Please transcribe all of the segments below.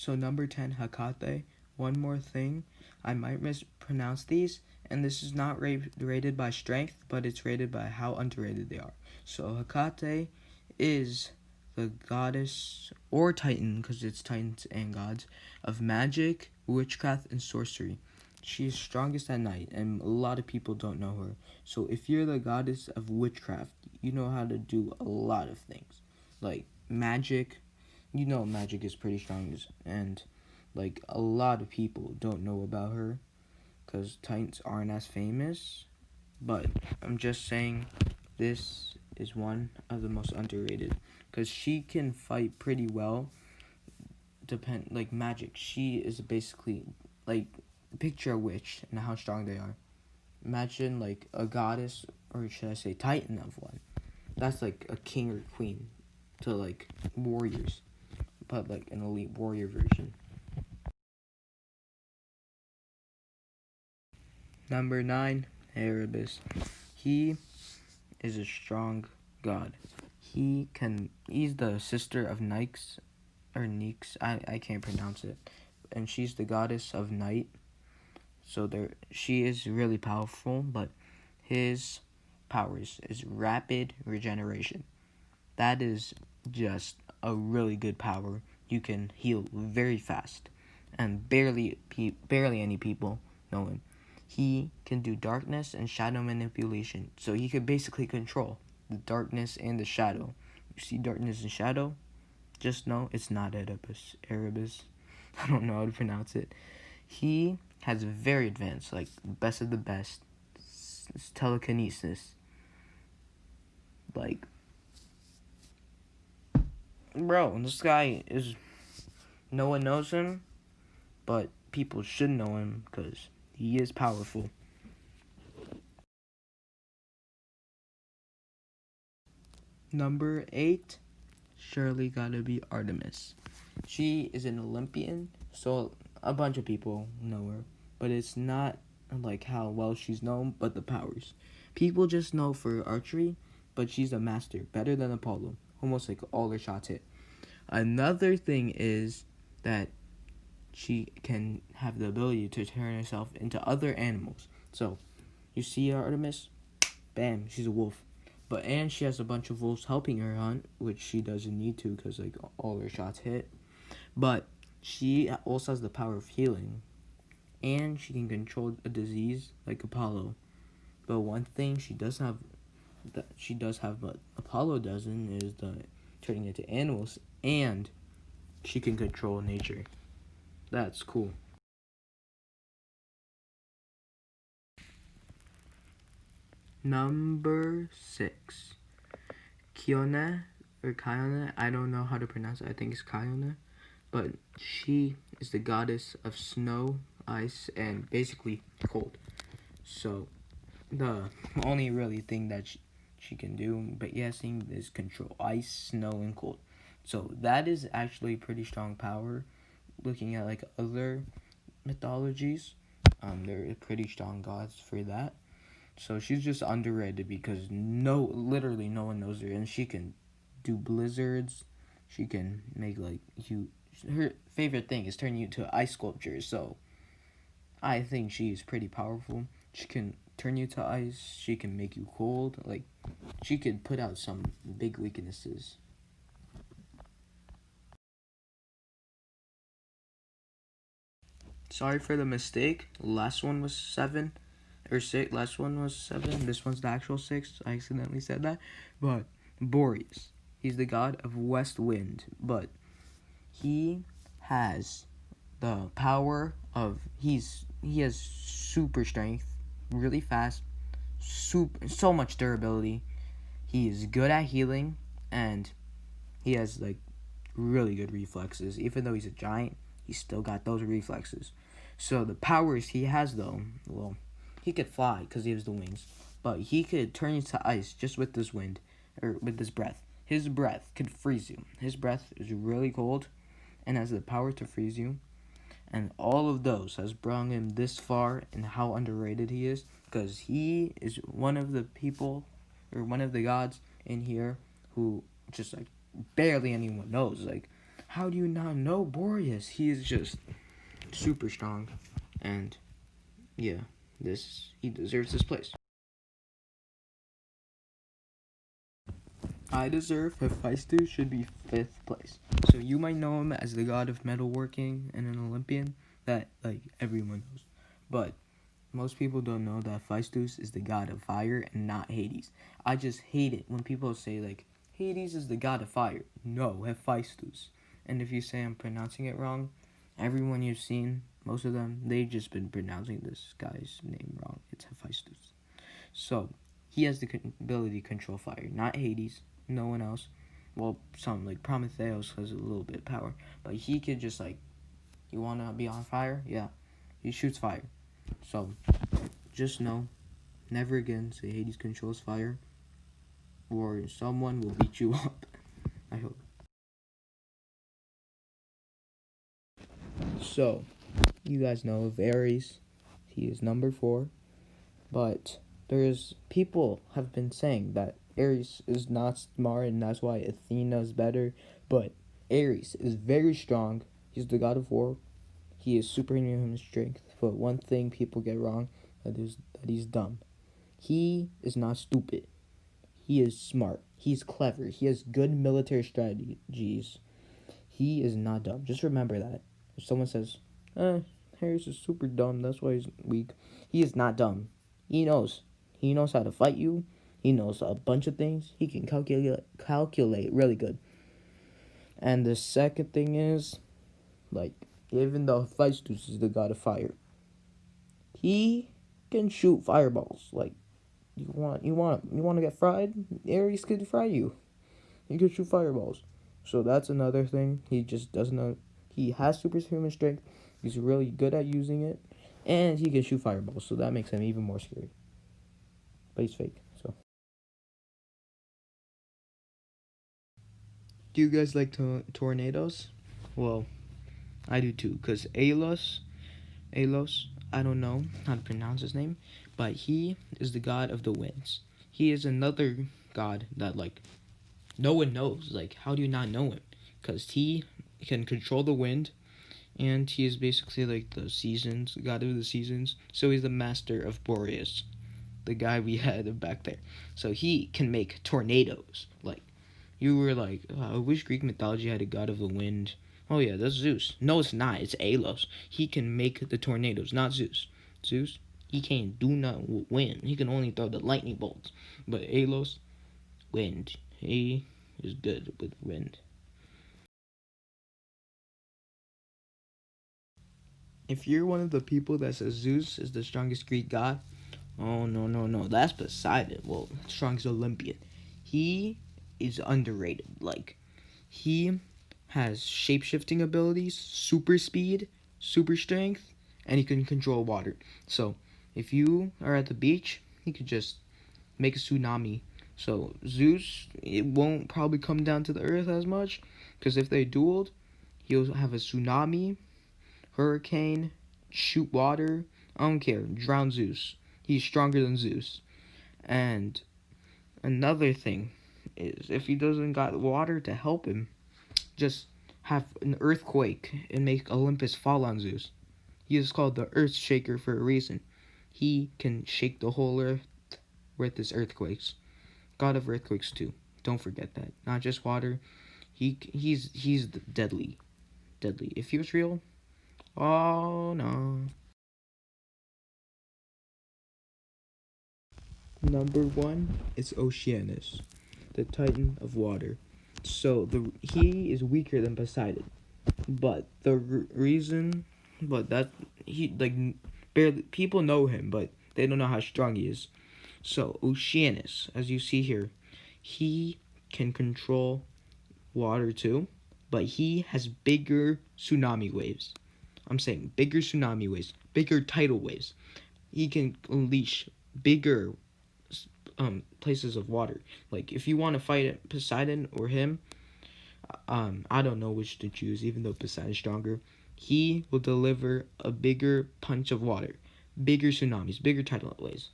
So number 10, HECATE. One more thing, I might mispronounce these, and this is not rated by strength, but it's rated by how underrated they are. So HECATE is the goddess, or titan, because it's titans and gods, of magic, witchcraft, and sorcery. She is strongest at night, and a lot of people don't know her. So if you're the goddess of witchcraft, you know how to do a lot of things. Like magic, you know magic is pretty strong, and like a lot of people don't know about her because titans aren't as famous. But I'm just saying this is one of the most underrated because she can fight pretty well. Like magic, she is basically like picture a witch and how strong they are. Imagine like a goddess, or should I say titan of one. That's like a king or queen to like warriors, but like an elite warrior version. Number 9, EREBUS. He is a strong god. He's the sister of Nyx, or Nyx, I can't pronounce it. And she's the goddess of night. So she is really powerful, but his powers is rapid regeneration. That is just a really good power. You can heal very fast, and barely any people know him. He can do darkness and shadow manipulation, so he could basically control the darkness and the shadow. You see darkness and shadow? Just know it's not Oedipus. Erebus. I don't know how to pronounce it. He has very advanced, like best of the best, telekinesis. Like, bro, this guy is, no one knows him, but people should know him because he is powerful. Number 8, surely gotta be Artemis. She is an Olympian, so a bunch of people know her, but it's not like how well she's known, but the powers. People just know for archery, but she's a master, better than Apollo. Almost like all her shots hit. Another thing is that she can have the ability to turn herself into other animals. So, you see Artemis, bam, she's a wolf. And she has a bunch of wolves helping her hunt, which she doesn't need to because like all her shots hit. But she also has the power of healing, and she can control a disease like Apollo. But one thing she does have, but Apollo doesn't, is the turning into animals, and she can control nature. That's cool. Number 6, KHIONE, or KHIONE. I don't know how to pronounce it. I think it's KHIONE. But she is the goddess of snow, ice, and basically cold. So the only really thing that she can do, but guessing, is control ice, snow, and cold. So that is actually pretty strong power. Looking at like other mythologies, there are pretty strong gods for that. So she's just underrated because literally no one knows her, and she can do blizzards. She can make like her favorite thing is turning you into ice sculptures. So I think she's pretty powerful. She can turn you to ice. She can make you cold. Like, she could put out some big weaknesses. Sorry for the mistake. Last one was 7 or 6. Last one was 7. This one's the actual 6. I accidentally said that. But BOREAS, he's the god of west wind, but he has the power of he has super strength, really fast, so much durability. He is good at healing, and he has like really good reflexes. Even though he's a giant, he's still got those reflexes. So the powers he has, though, well, he could fly because he has the wings, but he could turn into ice just with this wind, or with his breath. His breath could freeze you. His breath is really cold and has the power to freeze you. And all of those has brought him this far, and how underrated he is, because he is one of the people, or one of the gods in here, who just like barely anyone knows. Like, How do you not know Boreas? He is just super strong, and yeah, he deserves this place. I deserve Hephaestus should be 5th place. So you might know him as the god of metalworking and an Olympian that like everyone knows, but most people don't know that Hephaestus is the god of fire and not Hades. I just hate it when people say like Hades is the god of fire. No, Hephaestus. And if you say I'm pronouncing it wrong, everyone you've seen, most of them, they've just been pronouncing this guy's name wrong. It's Hephaestus. So he has the ability to control fire, not Hades. No one else. Well, some like Prometheus has a little bit of power, but he could just like, you wanna be on fire? Yeah, he shoots fire. So just know, never again say Hades controls fire, or someone will beat you up. I hope. So, you guys know of Ares. He is number 4, but people have been saying that Ares is not smart and that's why Athena is better, but Ares is very strong. He's the god of war. He is superhuman strength, but one thing people get wrong that he's dumb. He is not stupid. He is smart. He's clever. He has good military strategies. He is not dumb. Just remember that. If someone says, Harris is super dumb, that's why he's weak, he is not dumb. He knows. He knows how to fight you. He knows a bunch of things. He can calculate really good. And the second thing is, like, even though Hephaestus is the god of fire, he can shoot fireballs. Like, you want to get fried? Ares could fry you. He could shoot fireballs. So that's another thing. He just doesn't know. He has superhuman strength. He's really good at using it, and he can shoot fireballs. So that makes him even more scary. But he's fake. So. Do you guys like tornadoes? Well, I do too. Cause AEOLUS, I don't know how to pronounce his name, but he is the god of the winds. He is another god that like no one knows. Like, how do you not know him? Because he can control the wind, and he is basically like the seasons, god of the seasons. So he's the master of Boreas, the guy we had back there. So he can make tornadoes. Like, you were like, I wish Greek mythology had a god of the wind. Oh yeah, that's Zeus. No, it's not. It's AEOLUS. He can make the tornadoes, not Zeus. Zeus, he can't do nothing with wind. He can only throw the lightning bolts. But AEOLUS, wind. He is good with wind. If you're one of the people that says Zeus is the strongest Greek god, oh no, that's Poseidon. Well, strongest Olympian. He is underrated. Like, he has shape-shifting abilities, super speed, super strength, and he can control water. So, if you are at the beach, he could just make a tsunami. So, Zeus, it won't probably come down to the earth as much, because if they dueled, he'll have a tsunami, hurricane, shoot water. I don't care. Drown Zeus. He's stronger than Zeus. And another thing is, if he doesn't got water to help him, just have an earthquake and make Olympus fall on Zeus. He is called the Earth Shaker for a reason. He can shake the whole earth with his earthquakes. God of earthquakes too. Don't forget that. Not just water. He's deadly. Deadly. If he was real, oh no. Number 1 is Oceanus, the Titan of water. So he is weaker than Poseidon, but the reason, but that he like barely people know him, but they don't know how strong he is. So Oceanus, as you see here, he can control water too, but he has bigger tsunami waves. I'm saying bigger tsunami waves, bigger tidal waves. He can unleash bigger places of water. Like, if you want to fight Poseidon or him, I don't know which to choose, even though Poseidon's stronger. He will deliver a bigger punch of water, bigger tsunamis, bigger tidal waves.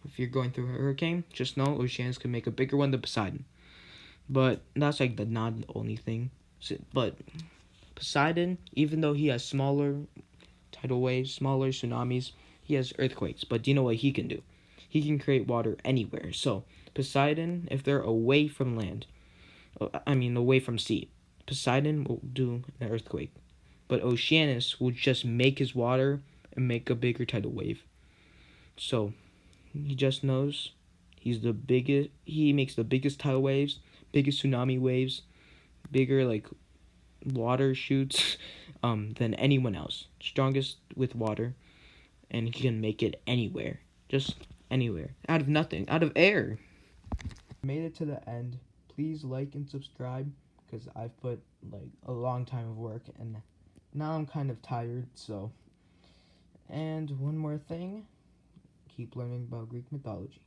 If you're going through a hurricane, just know Oceanus can make a bigger one than Poseidon. But that's like not the only thing. But Poseidon, even though he has smaller tidal waves, smaller tsunamis, he has earthquakes. But do you know what he can do? He can create water anywhere. So Poseidon, if they're away from land, away from sea, Poseidon will do an earthquake. But Oceanus will just make his water and make a bigger tidal wave. So he just knows he's the biggest. He makes the biggest tidal waves, biggest tsunami waves, bigger water shoots than anyone else. Strongest with water, and he can make it anywhere, just anywhere, out of nothing, out of air. Made it to the end. Please like and subscribe because I've put a long time of work and now I'm kind of tired. So, and one more thing, keep learning about Greek mythology.